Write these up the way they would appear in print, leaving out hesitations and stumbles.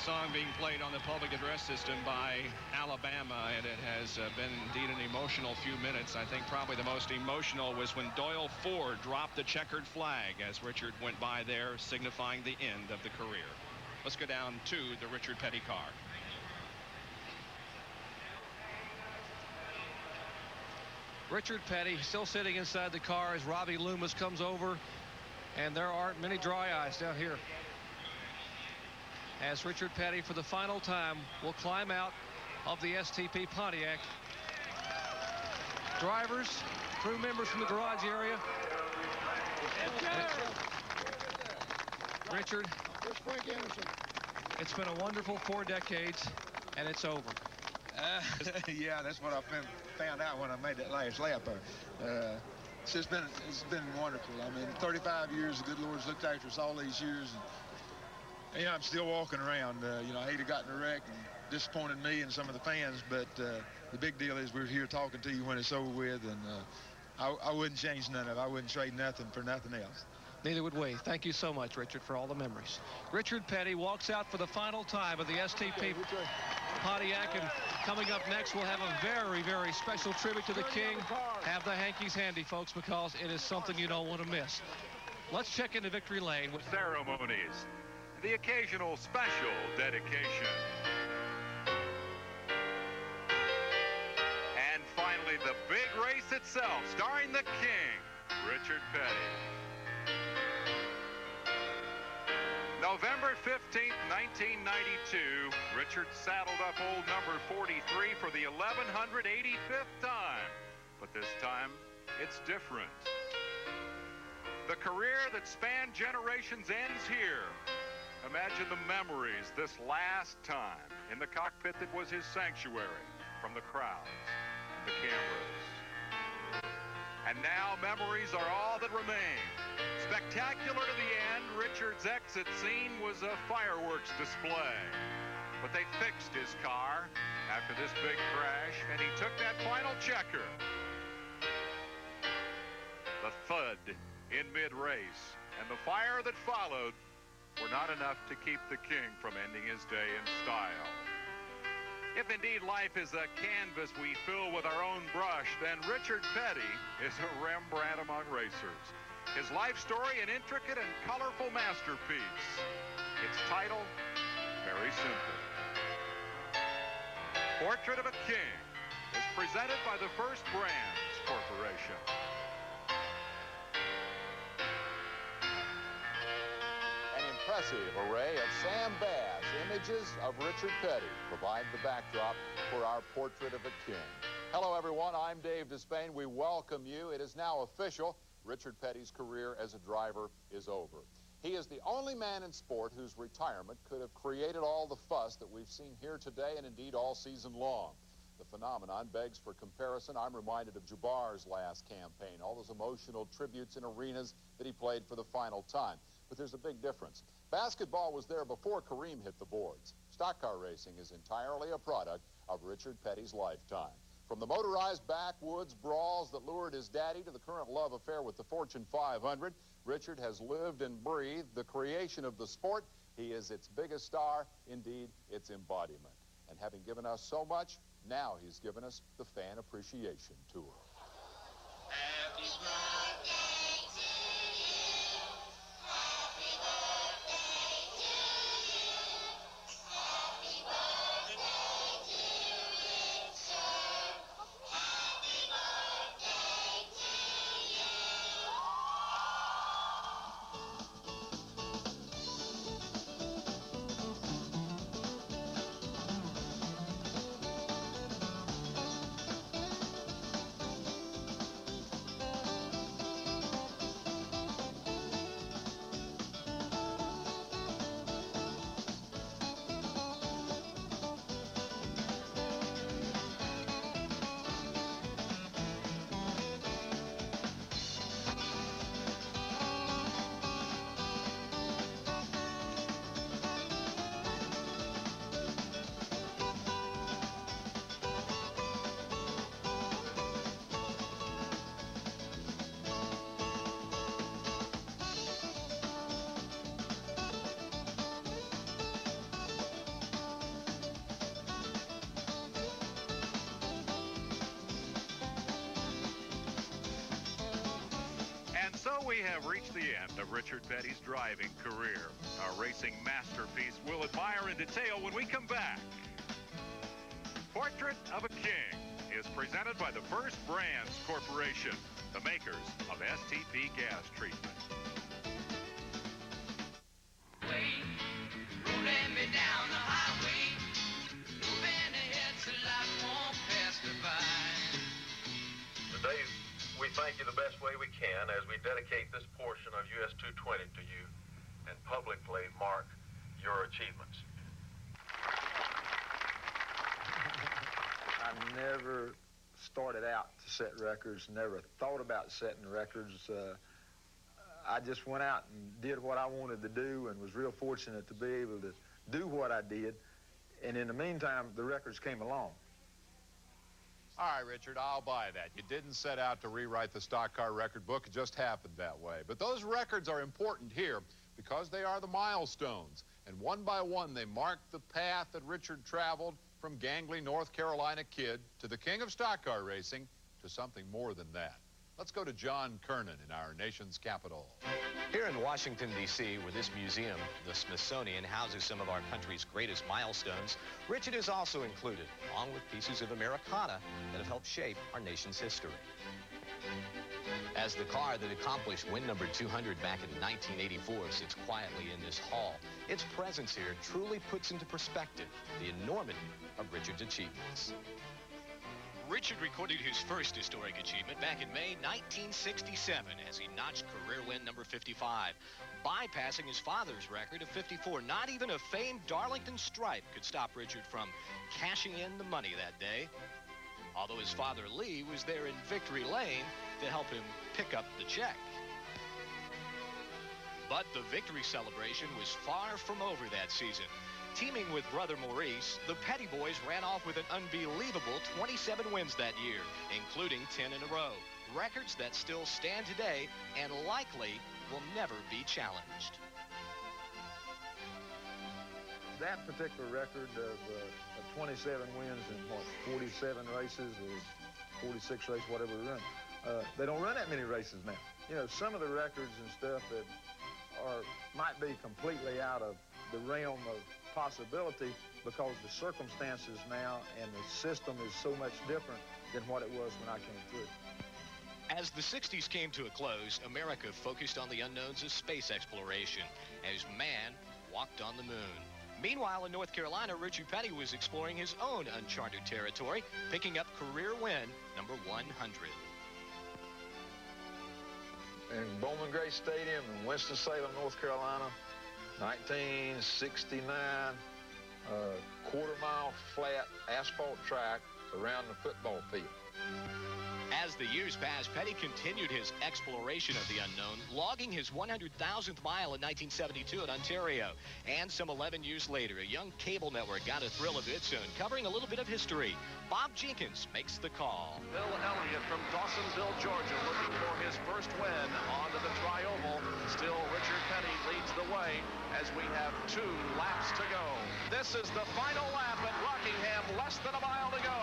song being played on the public address system by Alabama, and it has been indeed an emotional few minutes. I think probably the most emotional was when Doyle Ford dropped the checkered flag as Richard went by there, signifying the end of the career. Let's go down to the Richard Petty car. Richard Petty still sitting inside the car as Robbie Loomis comes over, and there aren't many dry eyes down here as Richard Petty for the final time will climb out of the STP Pontiac. Drivers, crew members from the garage area. Richard, it's been a wonderful 4 decades, and it's over. Yeah, that's what I found out when I made that last lap there. It's been wonderful. I mean, 35 years, the good Lord's looked after us all these years. And, you know, I'm still walking around. You know, I hate to got in a wreck and disappointed me and some of the fans, but the big deal is we're here talking to you when it's over with, and I wouldn't change none of it. I wouldn't trade nothing for nothing else. Neither would we. Thank you so much, Richard, for all the memories. Richard Petty walks out for the final time of the STP Pontiac, and coming up next, we'll have a very, very special tribute to the King. Have the hankies handy, folks, because it is something you don't want to miss. Let's check into victory lane with ceremonies, the occasional special dedication, and finally the big race itself, starring the King, Richard Petty. November 15th, 1992, Richard saddled up old number 43 for the 1185th time. But this time, it's different. The career that spanned generations ends here. Imagine the memories this last time in the cockpit that was his sanctuary from the crowds and the cameras. And now memories are all that remain. Spectacular to the end, Richard's exit scene was a fireworks display. But they fixed his car after this big crash, and he took that final checker. The thud in mid-race and the fire that followed were not enough to keep the King from ending his day in style. If indeed life is a canvas we fill with our own brush, then Richard Petty is a Rembrandt among racers. His life story an intricate and colorful masterpiece. Its title, very simple. Portrait of a King is presented by the First Brands Corporation. An impressive array of Sam Bass images of Richard Petty provide the backdrop for our Portrait of a King. Hello, everyone. I'm Dave Despain. We welcome you. It is now official. Richard Petty's career as a driver is over. He is the only man in sport whose retirement could have created all the fuss that we've seen here today and indeed all season long. The phenomenon begs for comparison. I'm reminded of Jabbar's last campaign, all those emotional tributes in arenas that he played for the final time. But there's a big difference. Basketball was there before Kareem hit the boards. Stock car racing is entirely a product of Richard Petty's lifetime. From the motorized backwoods brawls that lured his daddy to the current love affair with the Fortune 500, Richard has lived and breathed the creation of the sport. He is its biggest star, indeed its embodiment. And having given us so much, now he's given us the Fan Appreciation Tour. Happy birthday to you. Happy birthday to you. Happy birthday, dear Richard. Happy birthday to you. we have reached the end of Richard Petty's driving career. Our racing masterpiece we'll admire in detail when we come back. Portrait of a King is presented by the First Brands Corporation, the makers of STP gas treatment. Rolling me down the highway, moving ahead so life won't pass me by. Today, we thank you the best way we can as we dedicate this portion of US 220 to you and publicly mark your achievements. I never started out to set records, never thought about setting records. I just went out and did what I wanted to do and was real fortunate to be able to do what I did. And in the meantime, the records came along. All right, Richard, I'll buy that. You didn't set out to rewrite the stock car record book. It just happened that way. But those records are important here because they are the milestones. And one by one, they mark the path that Richard traveled from gangly North Carolina kid to the king of stock car racing to something more than that. Let's go to John Kernan in our nation's capital. Here in Washington, D.C., where this museum, the Smithsonian, houses some of our country's greatest milestones, Richard is also included, along with pieces of Americana that have helped shape our nation's history. As the car that accomplished win number 200 back in 1984 sits quietly in this hall, its presence here truly puts into perspective the enormity of Richard's achievements. Richard recorded his first historic achievement back in May 1967 as he notched career win number 55, bypassing his father's record of 54. Not even a famed Darlington stripe could stop Richard from cashing in the money that day, although his father Lee was there in Victory Lane to help him pick up the check. But the victory celebration was far from over that season. Teaming with brother Maurice, the Petty boys ran off with an unbelievable 27 wins that year, including 10 in a row. Records that still stand today and likely will never be challenged. That particular record of 27 wins in, 47 races or 46 races, whatever we run, they don't run that many races now. You know, some of the records and stuff that might be completely out of the realm of possibility because the circumstances now and the system is so much different than what it was when I came through. As the 60s came to a close, America focused on the unknowns of space exploration as man walked on the moon. Meanwhile, in North Carolina, Richard Petty was exploring his own uncharted territory, picking up career win number 100. In Bowman Gray Stadium in Winston-Salem, North Carolina, 1969, quarter-mile flat asphalt track around the football field. As the years passed, Petty continued his exploration of the unknown, logging his 100,000th mile in 1972 in Ontario. And some 11 years later, a young cable network got a thrill of its own, covering a little bit of history. Bob Jenkins makes the call. Bill Elliott from Dawsonville, Georgia, looking for his first win onto the Tri-Oval. Still, Richard Petty leads the way as we have 2 laps to go. This is the final lap at Rockingham, less than a mile to go.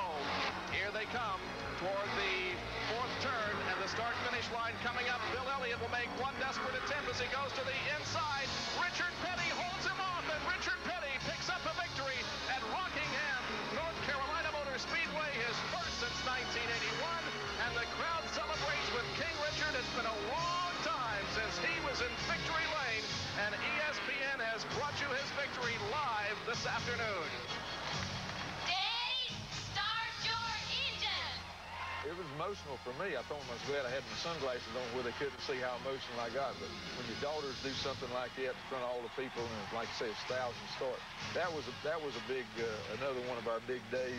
Here they come toward the 4th turn, and the start-finish line coming up. Bill Elliott will make one desperate attempt as he goes to the inside. Richard Petty holds him off, and Richard Petty picks up a victory at Rockingham, North Carolina Motor Speedway, his first since 1981, and the crowd celebrates with King Richard. It's been a long time since he was in victory lane, and ESPN has brought you his victory live this afternoon. It was emotional for me. I told them I was glad I had my sunglasses on where they couldn't see how emotional I got. But when your daughters do something like that in front of all the people, and like I say, it's thousands start, that was a big, another one of our big days.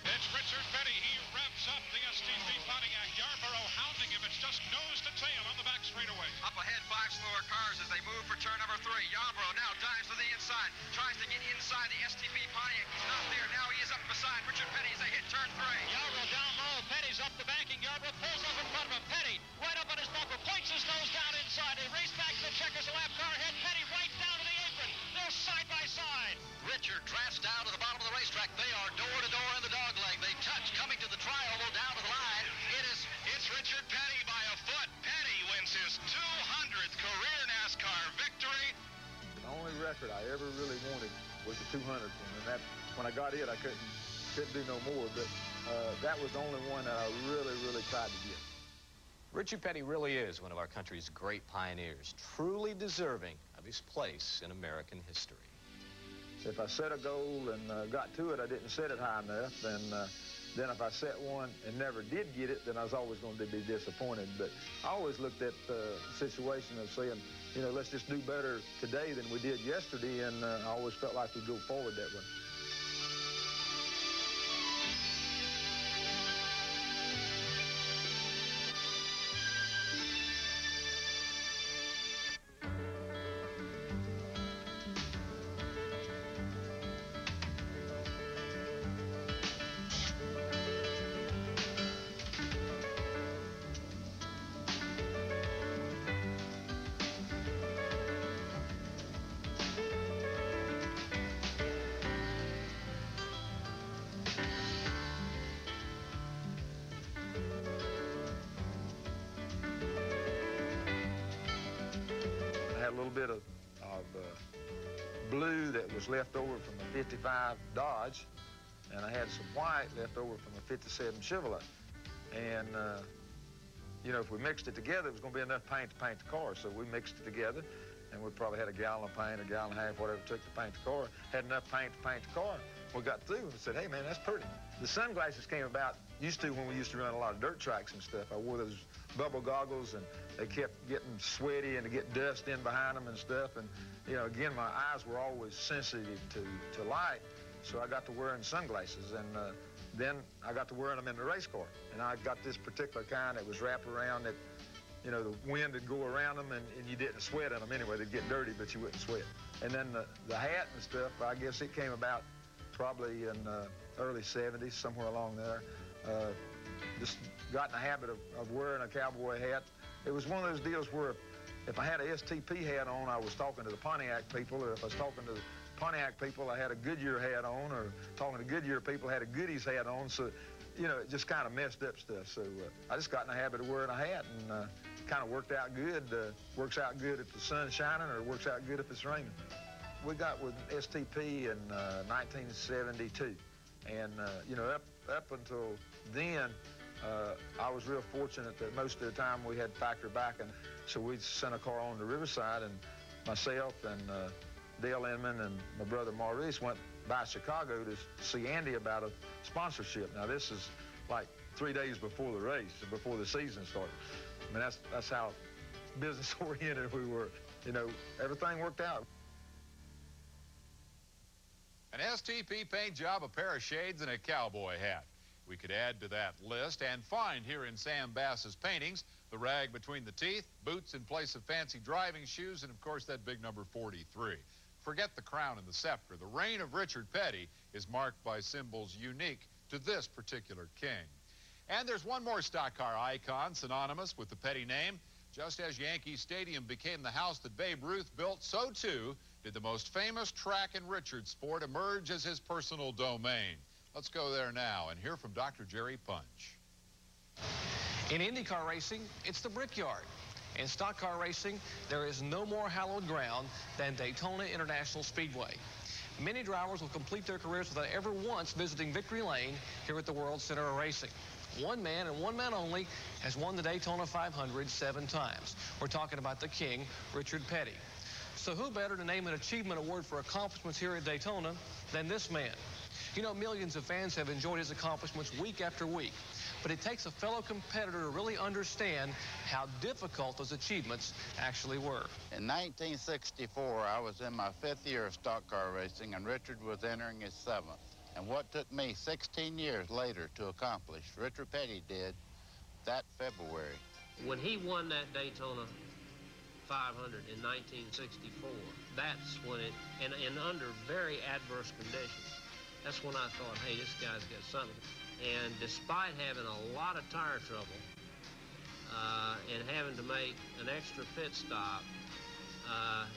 It's Richard Petty. He revs up the STP Pontiac. Yarborough hounding him. It's just nose to tail on the back straightaway. Up ahead, 5 slower cars as they move for turn number 3. Yarborough now dives to the inside, tries to get inside the STP Pontiac. He's not there. Now he is up beside Richard Petty as they hit turn 3. Yarborough down low. Petty's up the banking. Yarborough pulls up in front of him. Petty right up on his bumper, points his nose down inside. They race back to the checkers. A lap car ahead. Petty right down to the apron. They're side by side. Richard drafts down to the bottom of the racetrack. They are door to door in the dog leg. They touch coming to the Tri-Oval down to the line. It's Richard Petty by a foot. Petty wins his his 200th career NASCAR victory. The only record I ever really wanted was the 200th one, and that when I got it, I couldn't do no more. But that was the only one that I really tried to get. Richard Petty really is one of our country's great pioneers, truly deserving of his place in American history. If I set a goal and got to it, I didn't set it high enough, and then if I set one and never did get it, then I was always going to be disappointed. But I always looked at the situation of saying, you know, let's just do better today than we did yesterday, and I always felt like we'd go forward that way. A little bit of blue that was left over from a 55 Dodge, and I had some white left over from a 57 Chevrolet. And, you know, if we mixed it together, it was going to be enough paint to paint the car. So we mixed it together, and we probably had a gallon of paint, a gallon and a half, whatever it took to paint the car. Had enough paint to paint the car. We got through and said, hey, man, that's pretty. The sunglasses came about when we used to run a lot of dirt tracks and stuff. I wore those bubble goggles, and they kept getting sweaty and to get dust in behind them and stuff. And, you know, again, my eyes were always sensitive to light, so I got to wearing sunglasses. And then I got to wearing them in the race car. And I got this particular kind that was wrapped around that, you know, the wind would go around them, and you didn't sweat in them anyway. They'd get dirty, but you wouldn't sweat. And then the hat and stuff, I guess it came about probably in early 70s, somewhere along there. Just got in the habit of wearing a cowboy hat. It was one of those deals where if I had a STP hat on, I was talking to the Pontiac people, or if I was talking to the Pontiac people, I had a Goodyear hat on, or talking to Goodyear people, I had a Goodies hat on. So, you know, it just kind of messed up stuff. So I just got in the habit of wearing a hat, and kind of worked out good. Works out good if the sun's shining, or it works out good if it's raining. We got with STP in 1972, and you know, up until then, I was real fortunate that most of the time we had factory backing, so we'd send a car on to Riverside, and myself and Dale Inman and my brother Maurice went by Chicago to see Andy about a sponsorship. Now this is like 3 days before the race, before the season started. I mean, that's how business oriented we were. You know, everything worked out. An STP paint job, a pair of shades, and a cowboy hat. We could add to that list and find here in Sam Bass's paintings the rag between the teeth, boots in place of fancy driving shoes, and of course that big number 43. Forget the crown and the scepter. The reign of Richard Petty is marked by symbols unique to this particular king. And there's one more stock car icon synonymous with the Petty name. Just as Yankee Stadium became the house that Babe Ruth built, so too did the most famous track in Richard's sport emerge as his personal domain. Let's go there now and hear from Dr. Jerry Punch. In IndyCar racing, it's the Brickyard. In stock car racing, there is no more hallowed ground than Daytona International Speedway. Many drivers will complete their careers without ever once visiting Victory Lane here at the World Center of Racing. One man and one man only has won the Daytona 500 7 times. We're talking about the king, Richard Petty. So who better to name an achievement award for accomplishments here at Daytona than this man? You know, millions of fans have enjoyed his accomplishments week after week, but it takes a fellow competitor to really understand how difficult those achievements actually were. In 1964, I was in my 5th year of stock car racing, and Richard was entering his 7th. And what took me 16 years later to accomplish, Richard Petty did that February. When he won that Daytona 500 in 1964, that's when it, and under very adverse conditions, that's when I thought, hey, this guy's got something. And despite having a lot of tire trouble and having to make an extra pit stop,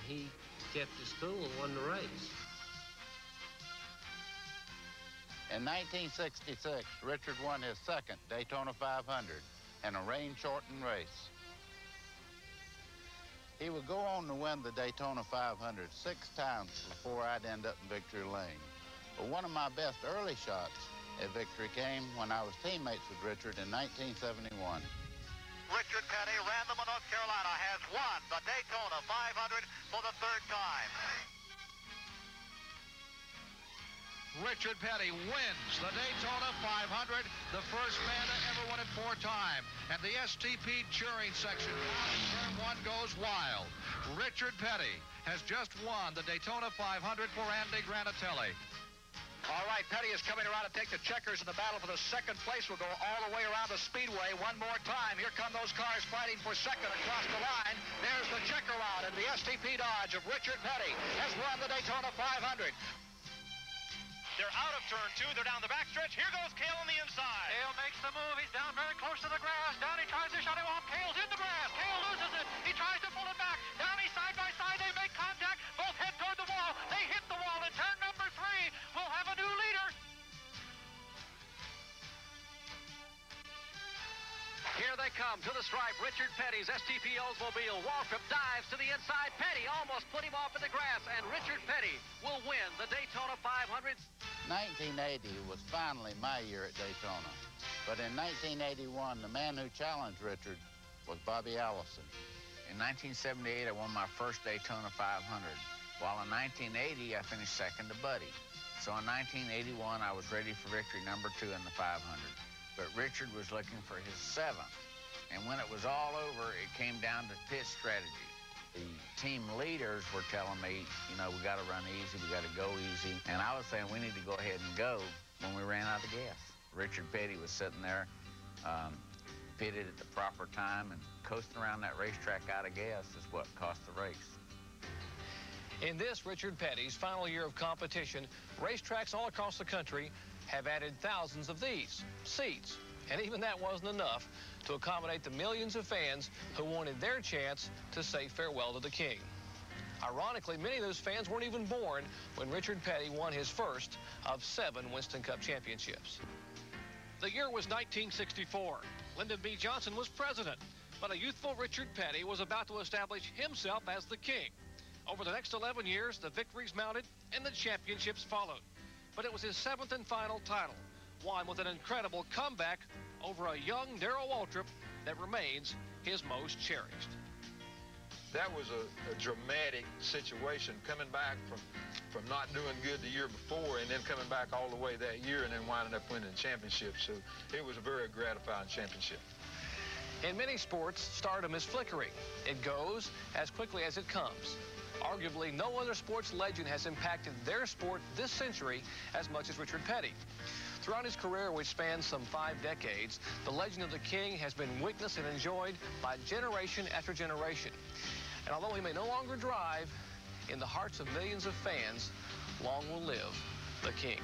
he kept his cool and won the race. In 1966, Richard won his 2nd Daytona 500 in a rain-shortened race. He would go on to win the Daytona 500 6 times before I'd end up in victory lane. But one of my best early shots at victory came when I was teammates with Richard in 1971. Richard Petty, Randleman, North Carolina, has won the Daytona 500 for the third time. Richard Petty wins the Daytona 500, the first man to ever win it 4 times. And the STP cheering section in turn 1 goes wild. Richard Petty has just won the Daytona 500 for Andy Granatelli. All right, Petty is coming around to take the checkers in the battle for the second place. We'll go all the way around the speedway one more time. Here come those cars fighting for second across the line. There's the checker round, and the STP Dodge of Richard Petty has won the Daytona 500. They're out of turn 2. They're down the backstretch. Here goes Cale on the inside. Cale makes the move. He's down very close to the grass. Downey tries to shut him off. Cale's in the grass. Cale loses it. He tries to pull it back. Downey side by side. They make contact. Both head toward the wall. They hit the wall. And turn number 3 will have a new leader. Here they come to the stripe. Richard Petty's STP Oldsmobile. Waltrip dives to the inside. Petty almost put him off in the grass, and Richard Petty will win the Daytona 500. 1980 was finally my year at Daytona. But in 1981, the man who challenged Richard was Bobby Allison. In 1978, I won my first Daytona 500, while in 1980, I finished second to Buddy. So in 1981, I was ready for victory number 2 in the 500. But Richard was looking for his 7th. And when it was all over, it came down to pit strategy. The team leaders were telling me, you know, we got to run easy, we got to go easy. And I was saying we need to go ahead and go when we ran out of gas. Richard Petty was sitting there, pitted at the proper time, and coasting around that racetrack out of gas is what cost the race. In this Richard Petty's final year of competition, racetracks all across the country have added thousands of these seats. And even that wasn't enough to accommodate the millions of fans who wanted their chance to say farewell to the King. Ironically, many of those fans weren't even born when Richard Petty won his first of 7 Winston Cup championships. The year was 1964. Lyndon B. Johnson was president, but a youthful Richard Petty was about to establish himself as the King. Over the next 11 years, the victories mounted and the championships followed. But it was his 7th and final title, won with an incredible comeback over a young Darrell Waltrip that remains his most cherished. That was a dramatic situation, coming back from not doing good the year before and then coming back all the way that year and then winding up winning the championship. So it was a very gratifying championship. In many sports, stardom is flickering. It goes as quickly as it comes. Arguably, no other sports legend has impacted their sport this century as much as Richard Petty. Throughout his career, which spans some 5 decades, the legend of the King has been witnessed and enjoyed by generation after generation. And although he may no longer drive, in the hearts of millions of fans, long will live the King.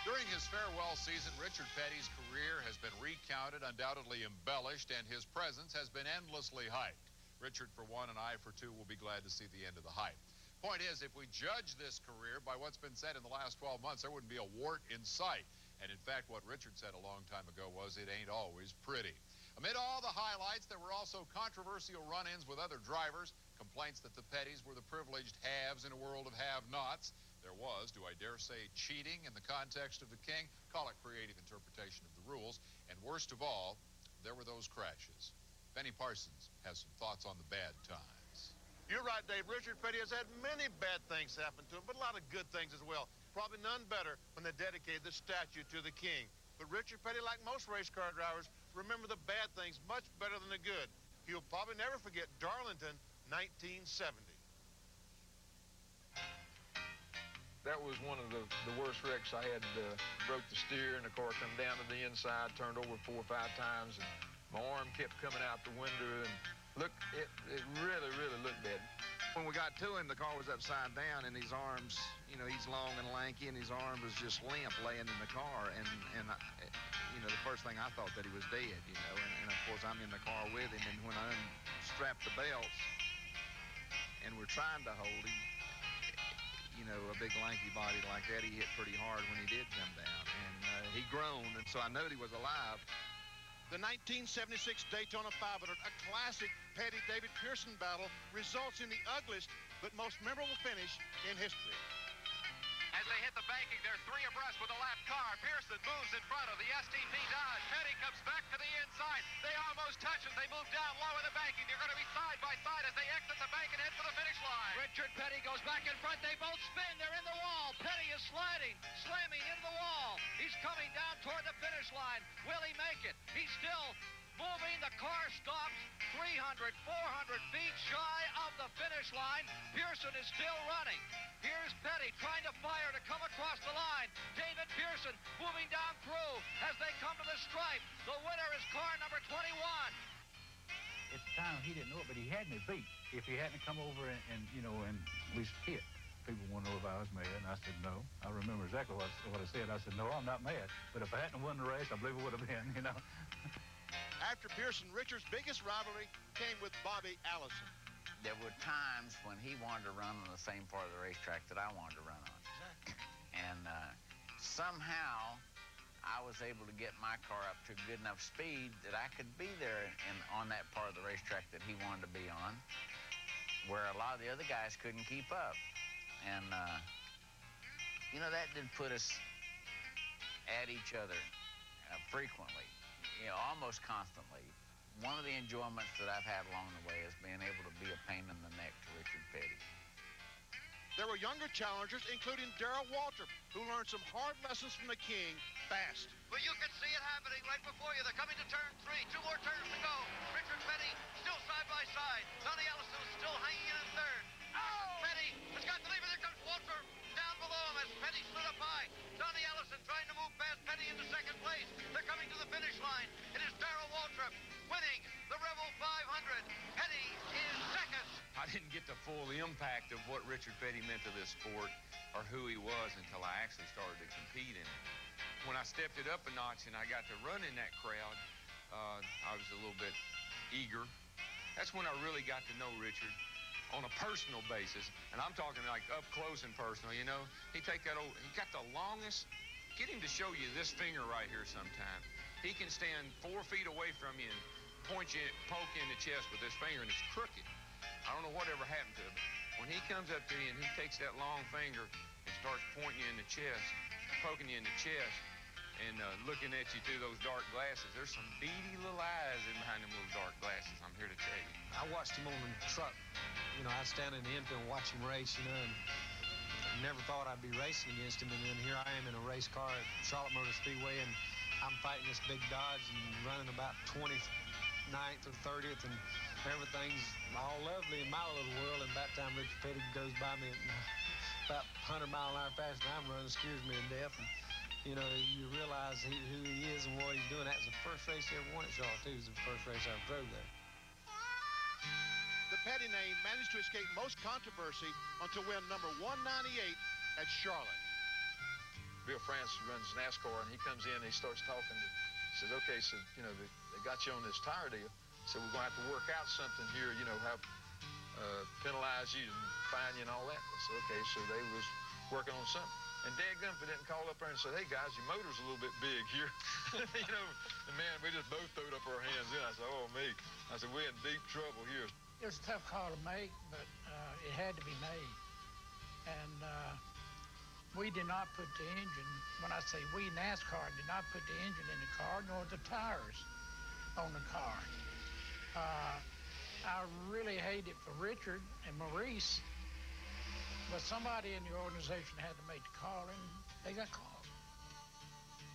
During his farewell season, Richard Petty's career has been recounted, undoubtedly embellished, and his presence has been endlessly hyped. Richard, for one, and I, for two, will be glad to see the end of the hype. Point is, if we judge this career by what's been said in the last 12 months, there wouldn't be a wart in sight. And in fact, what Richard said a long time ago was, it ain't always pretty. Amid all the highlights, there were also controversial run-ins with other drivers, complaints that the Pettys were the privileged haves in a world of have-nots. There was, do I dare say, cheating in the context of the King. Call it creative interpretation of the rules. And worst of all, there were those crashes. Benny Parsons has some thoughts on the bad times. You're right, Dave. Richard Petty has had many bad things happen to him, but a lot of good things as well. Probably none better when they dedicated the statue to the King. But Richard Petty, like most race car drivers, remember the bad things much better than the good. He'll probably never forget Darlington, 1970. That was one of the worst wrecks I had. Broke the steer, and the car come down to the inside, turned over 4 or 5 times, and my arm kept coming out the window, and look, it really, really looked bad. When we got to him, the car was upside down, and his arms, you know, he's long and lanky, and his arm was just limp laying in the car. And you know, the first thing I thought that he was dead, you know. And of course, I'm in the car with him, and when I unstrapped the belts and we're trying to hold him, you know, a big lanky body like that, he hit pretty hard when he did come down. And he groaned, and so I knew he was alive. The 1976 Daytona 500, a classic Petty-David Pearson battle, results in the ugliest but most memorable finish in history. As they hit the banking, they're three abreast with a lap car. Pearson moves in front of the STP Dodge. Petty comes back to the inside. They almost touch as they move down low in the banking. They're going to be side by side as they exit the bank and head for the finish line. Richard Petty goes back in front. They both spin. They're in the wall. Petty is slamming into the wall. He's coming down toward the finish line. Will he make it? He's still moving. The car stops 300, 400 feet shy of the finish line. Pearson is still running. Here's Petty trying to fire to come across the line. David Pearson moving down through as they come to the stripe. The winner is car number 21. At the time, he didn't know it, but he had me beat. If he hadn't come over and you know, and at least hit, people want to know if I was mad. And I said, no. I remember exactly what I said. I said, no, I'm not mad. But if I hadn't won the race, I believe it would have been, you know. After Pearson, Richard's biggest rivalry came with Bobby Allison. There were times when he wanted to run on the same part of the racetrack that I wanted to run on. Exactly. And somehow I was able to get my car up to good enough speed that I could be there on that part of the racetrack that he wanted to be on, where a lot of the other guys couldn't keep up. And, you know, that did put us at each other frequently, you know, almost constantly. One of the enjoyments that I've had along the way is being able to be a pain in the neck to Richard Petty. There were younger challengers, including Darrell Waltrip, who learned some hard lessons from the King fast. Well, you can see it happening right before you. They're coming to turn 3. 2 more turns to go. Richard Petty still side by side. Donnie Allison is still hanging in third. Oh! Petty has got the lead, but there comes Waltrip down below him as Petty slid up high. Donnie Allison trying to move past Petty into second place. They're coming to the finish line. It is Darrell Waltrip winning the Rebel 500. Petty is second. I didn't get the full impact of what Richard Petty meant to this sport or who he was until I actually started to compete in it. When I stepped it up a notch and I got to run in that crowd, I was a little bit eager. That's when I really got to know Richard on a personal basis, and I'm talking like up close and personal, you know. He got the longest, get him to show you this finger right here sometime. He can stand 4 feet away from you and poke you in the chest with this finger, and it's crooked. I don't know whatever happened to it. When he comes up to you and he takes that long finger and starts pointing you in the chest, poking you in the chest, and looking at you through those dark glasses, there's some beady little eyes in behind them little dark glasses, I'm here to tell you. I watched him on the truck. You know, I stand in the infield and watch him race, you know, and never thought I'd be racing against him. And then here I am in a race car at Charlotte Motor Speedway, and I'm fighting this big Dodge and running about 29th or 30th, and everything's all lovely in my little world. And by the time Richard Petty goes by me at about 100 mile an hour faster than I'm running, scares me to death. And, you know, you realize who he is and what he's doing. That was the first race he ever won at Charlotte, too. It was the first race I ever drove there. The Petty name managed to escape most controversy until win number 198 at Charlotte. Bill France runs NASCAR, and he comes in and he starts talking. He says, okay, so, you know, they got you on this tire deal, so we're going to have to work out something here, you know, have penalize you and fine you and all that. I said, okay, so they was working on something. And Dad Gunther didn't call up there and said, hey, guys, your motor's a little bit big here. You know, and man, we just both throwed up our hands in. I said, oh, me. I said, we're in deep trouble here. It was a tough call to make, but it had to be made. And we did not put the engine, when I say we, NASCAR, did not put the engine in the car, nor the tires on the car. I really hate it for Richard and Maurice, but somebody in the organization had to make the call, and they got called.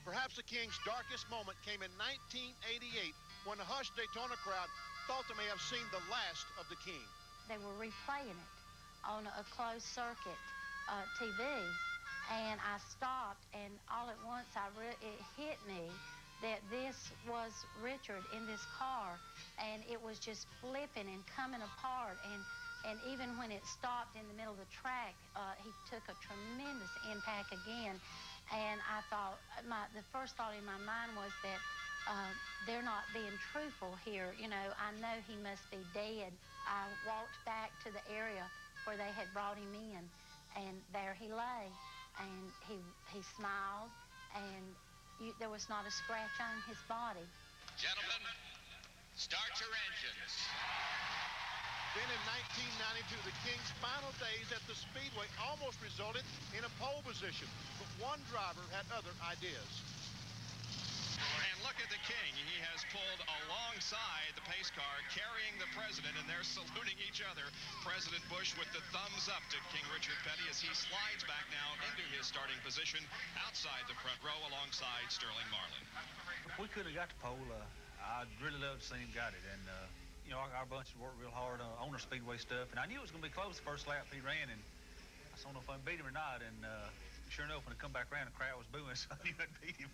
Perhaps the King's darkest moment came in 1988 when the hushed Daytona crowd thought they may have seen the last of the King. They were replaying it on a closed circuit TV, and I stopped, and all at once it hit me that this was Richard in this car, and it was just flipping and coming apart, and And even when it stopped in the middle of the track, he took a tremendous impact again. And I thought, the first thought in my mind was that they're not being truthful here. You know, I know he must be dead. I walked back to the area where they had brought him in, and there he lay. And he smiled, and there was not a scratch on his body. Gentlemen, start your engines. Then in 1992, the King's final days at the Speedway almost resulted in a pole position, but one driver had other ideas. And look at the King. He has pulled alongside the pace car, carrying the president, and they're saluting each other. President Bush with the thumbs up to King Richard Petty as he slides back now into his starting position outside the front row alongside Sterling Marlin. If we could have got the pole, I'd really love to see him got it. And, you know, our bunch worked real hard on the Speedway stuff. And I knew it was going to be close the first lap he ran. And I don't know if I beat him or not. And sure enough, when I come back around, the crowd was booing, so I knew I'd beat him.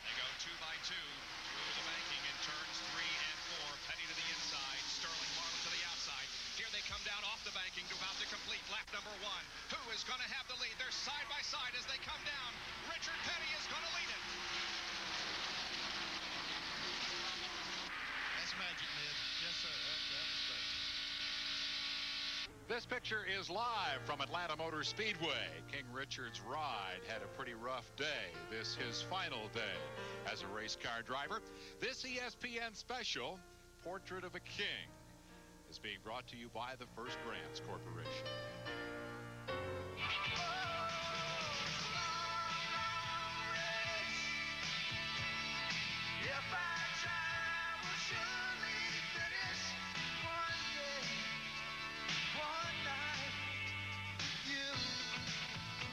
They go 2 by 2 through the banking in turns 3 and 4. Petty to the inside, Sterling Marlin to the outside. Here they come down off the banking to about to complete lap number 1. Who is going to have the lead? They're side by side as they come down. Richard Petty is going to lead it. That's magic, Ned. Yes, sir. That was great. This picture is live from Atlanta Motor Speedway. King Richard's ride had a pretty rough day. This his final day as a race car driver. This ESPN special, Portrait of a King, is being brought to you by the First Brands Corporation.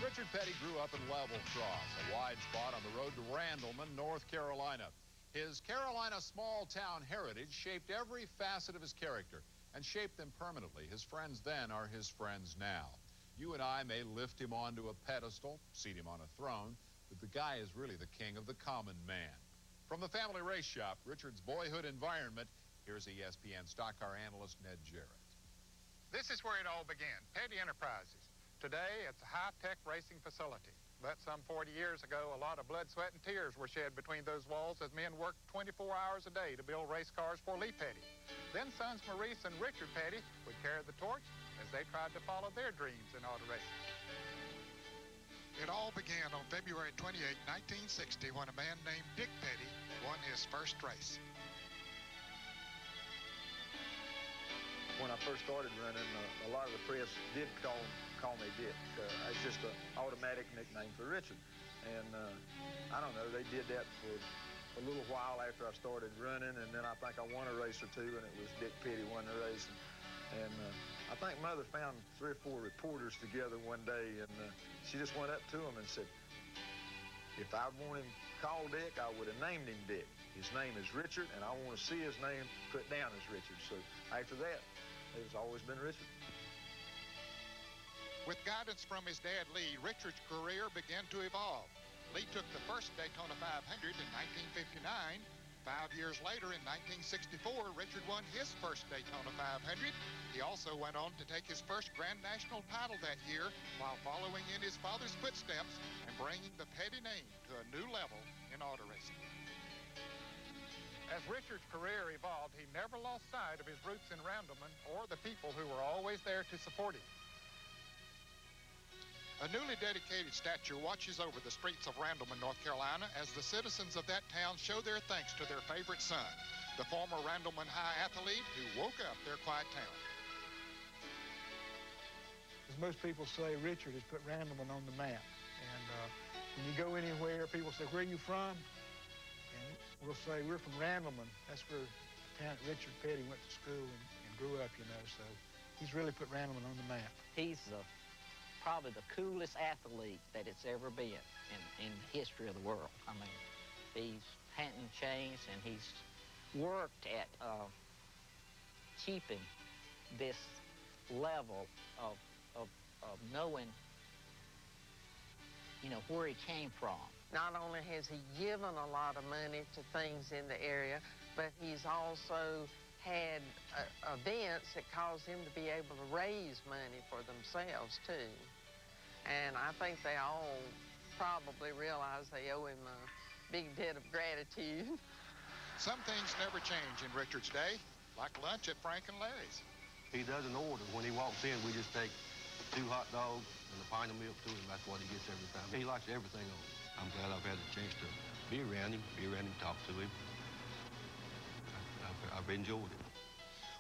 Richard Petty grew up in Level Cross, a wide spot on the road to Randleman, North Carolina. His Carolina small-town heritage shaped every facet of his character and shaped them permanently. His friends then are his friends now. You and I may lift him onto a pedestal, seat him on a throne, but the guy is really the king of the common man. From the family race shop, Richard's boyhood environment, here's ESPN stock car analyst Ned Jarrett. This is where it all began, Petty Enterprises. Today, it's a high-tech racing facility. But some 40 years ago, a lot of blood, sweat, and tears were shed between those walls as men worked 24 hours a day to build race cars for Lee Petty. Then sons Maurice and Richard Petty would carry the torch as they tried to follow their dreams in auto racing. It all began on February 28, 1960, when a man named Dick Petty won his first race. When I first started running, a lot of the press did call me Dick. It's just an automatic nickname for Richard. And I don't know, they did that for a little while after I started running, and then I think I won a race or two, and it was Dick Petty won the race. And I think Mother found 3 or 4 reporters together one day, and she just went up to him and said, if I wanted him called Dick, I would have named him Dick. His name is Richard, and I want to see his name put down as Richard. So after that, it's always been Richard. With guidance from his dad, Lee, Richard's career began to evolve. Lee took the first Daytona 500 in 1959. 5 years later, in 1964, Richard won his first Daytona 500. He also went on to take his first Grand National title that year while following in his father's footsteps and bringing the Petty name to a new level in auto racing. As Richard's career evolved, he never lost sight of his roots in Randleman or the people who were always there to support him. A newly dedicated statue watches over the streets of Randleman, North Carolina, as the citizens of that town show their thanks to their favorite son, the former Randleman High athlete who woke up their quiet town. As most people say, Richard has put Randleman on the map. And when you go anywhere, people say, where are you from? And we'll say, we're from Randleman. That's where the town Richard Petty went to school and grew up, you know. So he's really put Randleman on the map. He's probably the coolest athlete that it's ever been in the history of the world. I mean, he's hadn't changed, and he's worked at keeping this level of knowing, you know, where he came from. Not only has he given a lot of money to things in the area, but he's also had events that caused them to be able to raise money for themselves, too. And I think they all probably realize they owe him a big debt of gratitude. Some things never change in Richard's day, like lunch at Frank and Larry's. He doesn't order. When he walks in, we just take 2 hot dogs and a pint of milk to him. That's what he gets every time. He likes everything on it. I'm glad I've had the chance to be around him, talk to him. I've enjoyed it.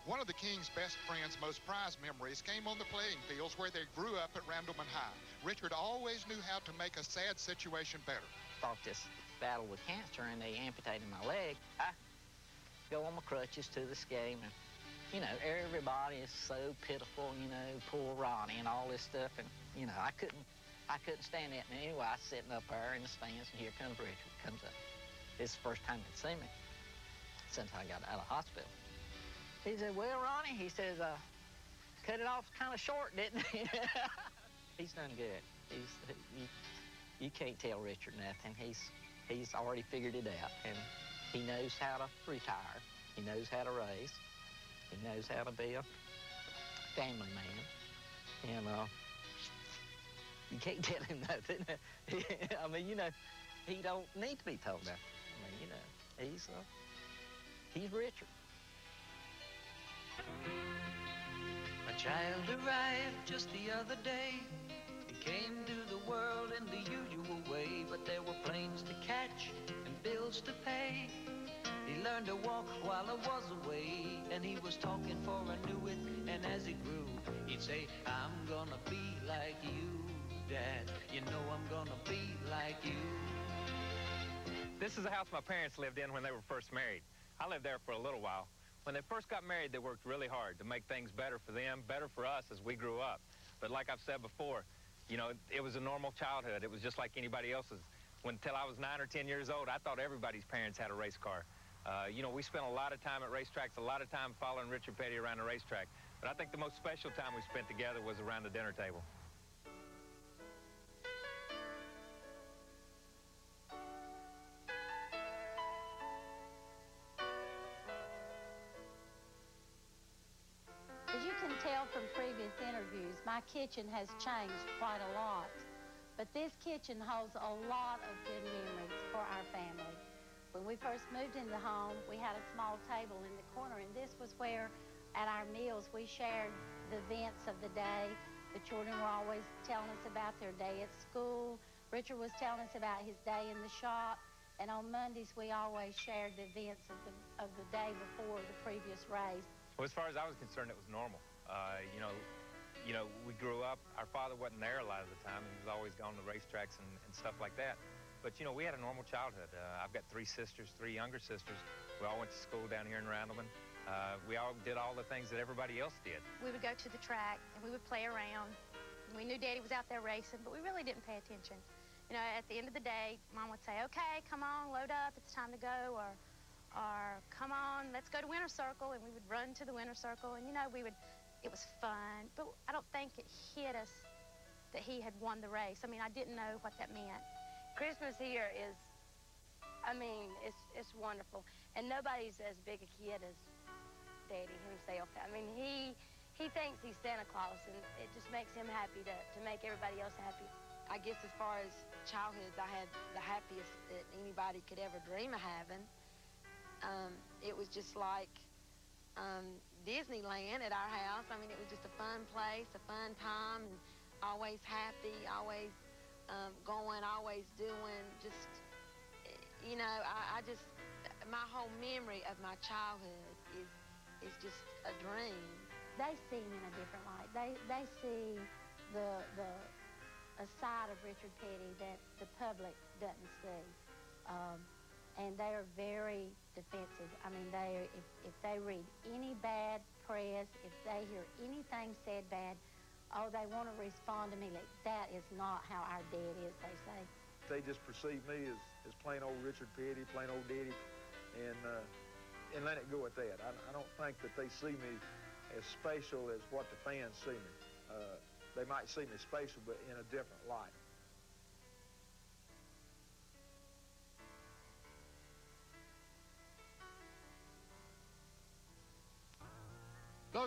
One of the King's best friends' most prized memories came on the playing fields where they grew up at Randleman High. Richard always knew how to make a sad situation better. Fought this battle with cancer and they amputated my leg. I go on my crutches to this game and, you know, everybody is so pitiful, you know, poor Ronnie and all this stuff. And, you know, I couldn't stand that. And anyway, I was sitting up there in the stands and here comes Richard, comes up. It's the first time he'd seen me since I got out of hospital. He said, well, Ronnie, he says, cut it off kind of short, didn't he? He's done good. You can't tell Richard nothing. He's already figured it out, and he knows how to retire. He knows how to raise. He knows how to be a family man. And you can't tell him nothing. I mean, you know, he don't need to be told that. I mean, you know, he's Richard. A child arrived just the other day. He came to the world in the usual way, but there were planes to catch and bills to pay. He learned to walk while I was away, and he was talking for I knew it, and as he grew, he'd say, I'm gonna be like you, Dad. You know I'm gonna be like you. This is the house my parents lived in when they were first married. I lived there for a little while. When they first got married, they worked really hard to make things better for them, better for us as we grew up. But like I've said before, you know, it was a normal childhood. It was just like anybody else's. Until I was 9 or 10 years old, I thought everybody's parents had a race car. You know, we spent a lot of time at racetracks, a lot of time following Richard Petty around the racetrack. But I think the most special time we spent together was around the dinner table. As you can tell from previous interviews, my kitchen has changed quite a lot. But this kitchen holds a lot of good memories for our family. When we first moved in the home, we had a small table in the corner, and this was where, at our meals, we shared the events of the day. The children were always telling us about their day at school. Richard was telling us about his day in the shop. And on Mondays, we always shared the events of the day before the previous race. Well, as far as I was concerned, it was normal. You know, we grew up, our father wasn't there a lot of the time. He was always gone to racetracks and stuff like that. But, you know, we had a normal childhood. I've got 3 sisters, 3 younger sisters. We all went to school down here in Randleman. We all did all the things that everybody else did. We would go to the track, and we would play around. We knew Daddy was out there racing, but we really didn't pay attention. You know, at the end of the day, Mom would say, okay, come on, load up, it's time to go, or come on, let's go to Winter Circle, and we would run to the Winter Circle, and, you know, it was fun, but I don't think it hit us that he had won the race. I mean, I didn't know what that meant. Christmas here is, I mean, it's wonderful. And nobody's as big a kid as Daddy himself. I mean, he thinks he's Santa Claus, and it just makes him happy to make everybody else happy. I guess as far as childhood, I had the happiest that anybody could ever dream of having. It was just like Disneyland at our house. I mean, it was just a fun place, a fun time, and always happy, always going, always doing, just, you know, I just, my whole memory of my childhood is just a dream. They see him in a different light. They see a side of Richard Petty that the public doesn't see. And they are very defensive. I mean, if they read any bad press, if they hear anything said bad, oh, they want to respond to me like, that is not how our dad is, they say. They just perceive me as plain old Richard Petty, plain old Daddy, and let it go at that. I don't think that they see me as special as what the fans see me. They might see me special, but in a different light.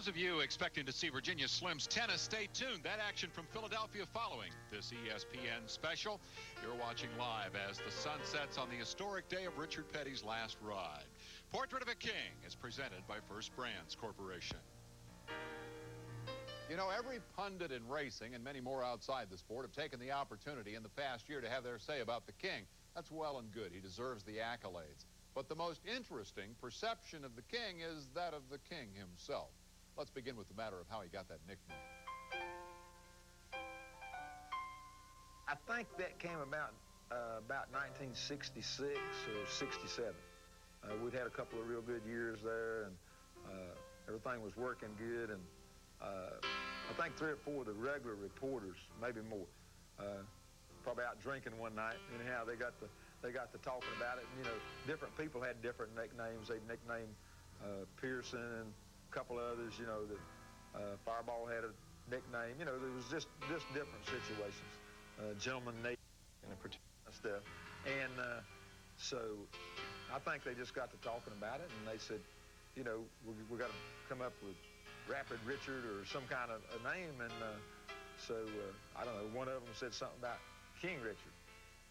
those of you expecting to see Virginia Slims tennis, stay tuned. That action from Philadelphia following this ESPN special. You're watching live as the sun sets on the historic day of Richard Petty's last ride. Portrait of a King is presented by First Brands Corporation. You know, every pundit in racing and many more outside the sport have taken the opportunity in the past year to have their say about the King. That's well and good. He deserves the accolades. But the most interesting perception of the King is that of the King himself. Let's begin with the matter of how he got that nickname. I think that came about 1966 or 67. We'd had a couple of real good years there, and everything was working good. And I think 3 or 4 of the regular reporters, maybe more, probably out drinking one night. Anyhow, they got to talking about it. And, you know, different people had different nicknames. They nicknamed Pearson and a couple of others. You know, that Fireball had a nickname. You know, there was just different situations. Gentleman Nate and stuff. And so I think they just got to talking about it, and they said, you know, we got to come up with Rapid Richard or some kind of a name. And so I don't know, one of them said something about King Richard.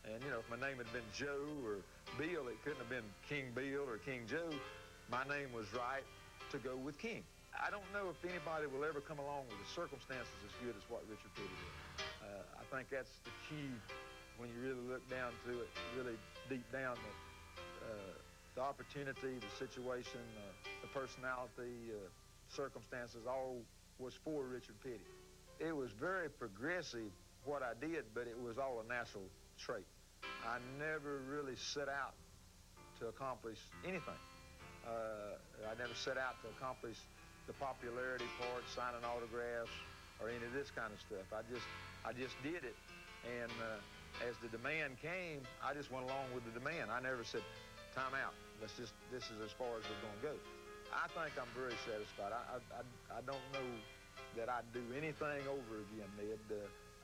And, you know, if my name had been Joe or Bill, it couldn't have been King Bill or King Joe. My name was right to go with King. I don't know if anybody will ever come along with the circumstances as good as what Richard Petty did. I think that's the key when you really look down to it, really deep down, the opportunity, the situation, the personality, circumstances, all was for Richard Petty. It was very progressive what I did, but it was all a natural trait. I never really set out to accomplish anything. I never set out to accomplish the popularity part, signing autographs, or any of this kind of stuff. I just did it, and as the demand came, I just went along with the demand. I never said, time out. This is as far as we're going to go. I think I'm very satisfied. I don't know that I'd do anything over again, Ned.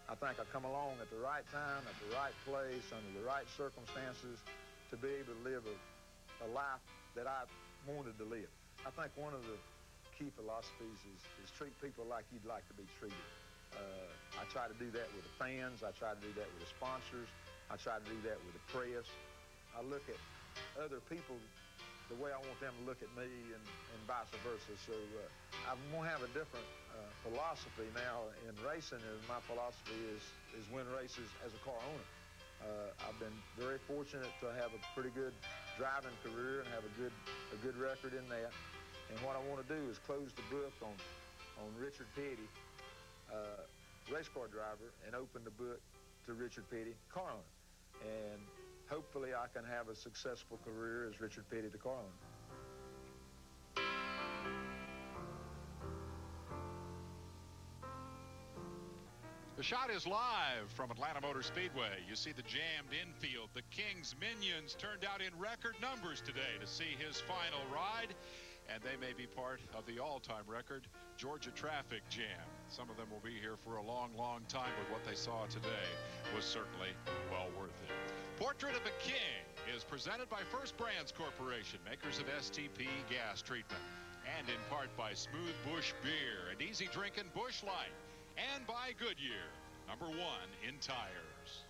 I think I come along at the right time, at the right place, under the right circumstances to be able to live a life that I wanted to live. I think one of the key philosophies is treat people like you'd like to be treated. I try to do that with the fans. I try to do that with the sponsors. I try to do that with the press. I look at other people the way I want them to look at me, and vice versa. So I'm going to have a different philosophy now in racing. And my philosophy is win races as a car owner. I've been very fortunate to have a pretty good driving career and have a good record in that. And what I want to do is close the book on Richard Petty, race car driver, and open the book to Richard Petty, car owner. And hopefully I can have a successful career as Richard Petty, the car owner. The shot is live from Atlanta Motor Speedway. You see the jammed infield. The King's minions turned out in record numbers today to see his final ride, and they may be part of the all-time record Georgia traffic jam. Some of them will be here for a long, long time, but what they saw today was certainly well worth it. Portrait of a King is presented by First Brands Corporation, makers of STP gas treatment, and in part by Smooth Bush Beer and easy drinking Bush Light, and by Goodyear, #1 in tires.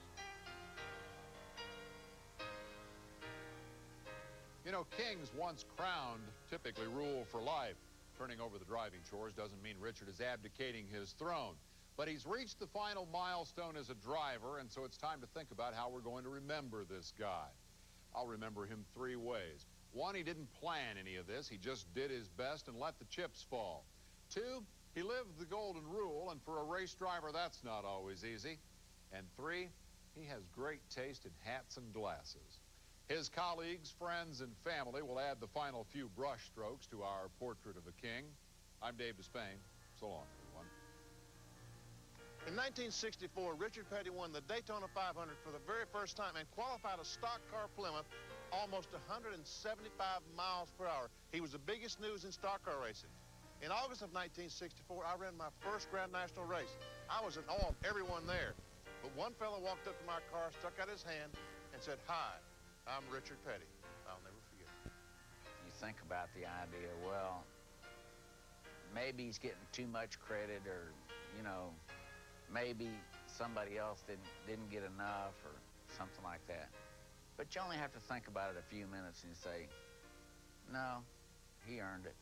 You know, kings once crowned typically rule for life. Turning over the driving chores doesn't mean Richard is abdicating his throne. But he's reached the final milestone as a driver, and so it's time to think about how we're going to remember this guy. I'll remember him 3 ways. 1, he didn't plan any of this. He just did his best and let the chips fall. 2, he lived the golden rule, and for a race driver, that's not always easy. And 3, he has great taste in hats and glasses. His colleagues, friends, and family will add the final few brush strokes to our portrait of a king. I'm Dave Despain. So long, everyone. In 1964, Richard Petty won the Daytona 500 for the very first time and qualified a stock car Plymouth almost 175 miles per hour. He was the biggest news in stock car racing. In August of 1964, I ran my first Grand National race. I was in awe of everyone there. But one fellow walked up to my car, stuck out his hand, and said, "Hi, I'm Richard Petty." I'll never forget it. You think about the idea, well, maybe he's getting too much credit, or, you know, maybe somebody else didn't get enough or something like that. But you only have to think about it a few minutes and say, no, he earned it.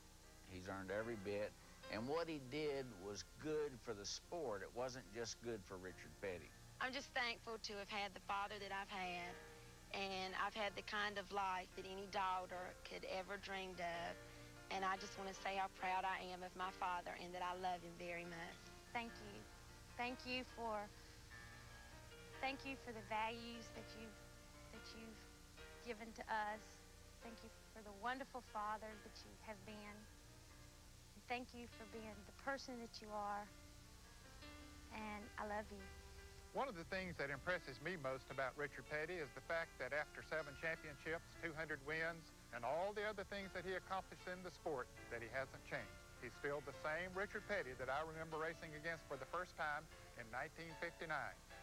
He's earned every bit. And what he did was good for the sport. It wasn't just good for Richard Petty. I'm just thankful to have had the father that I've had, and I've had the kind of life that any daughter could ever dreamed of. And I just want to say how proud I am of my father and that I love him very much. Thank you. Thank you for the values that you've given to us. Thank you for the wonderful father that you have been. And thank you for being the person that you are. And I love you. One of the things that impresses me most about Richard Petty is the fact that after 7 championships, 200 wins, and all the other things that he accomplished in the sport, that he hasn't changed. He's still the same Richard Petty that I remember racing against for the first time in 1959.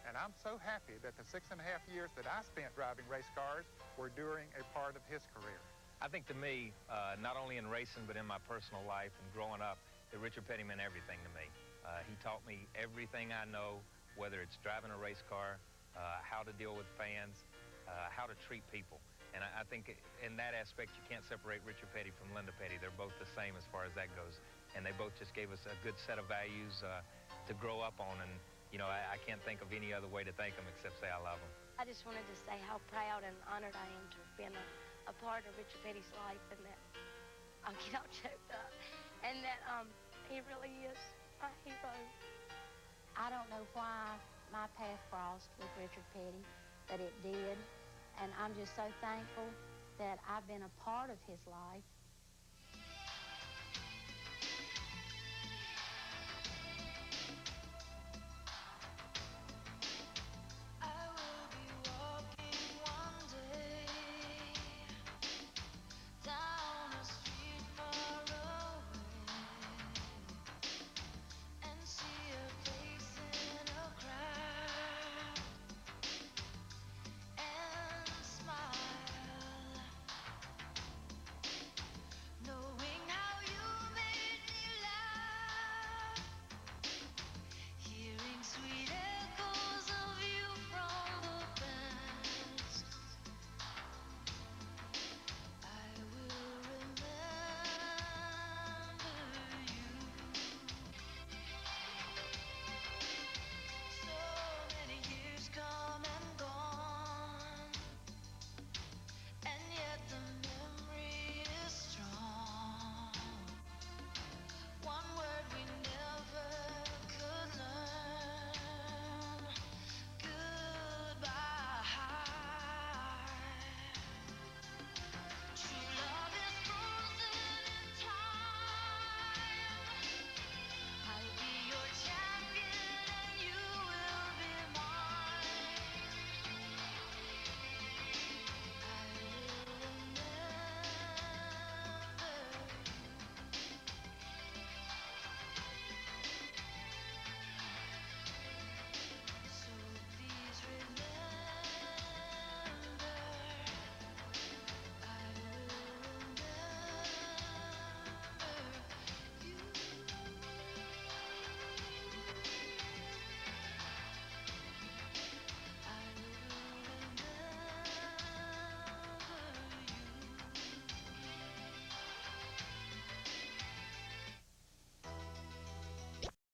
And I'm so happy that the 6.5 years that I spent driving race cars were during a part of his career. I think to me, not only in racing, but in my personal life and growing up, that Richard Petty meant everything to me. He taught me everything I know, whether it's driving a race car, how to deal with fans, how to treat people. And I think in that aspect, you can't separate Richard Petty from Linda Petty. They're both the same as far as that goes. And they both just gave us a good set of values to grow up on. And, you know, I can't think of any other way to thank them except say I love them. I just wanted to say how proud and honored I am to have been a part of Richard Petty's life, and that I'll get all choked up, and that he really is my hero. I don't know why my path crossed with Richard Petty, but it did. And I'm just so thankful that I've been a part of his life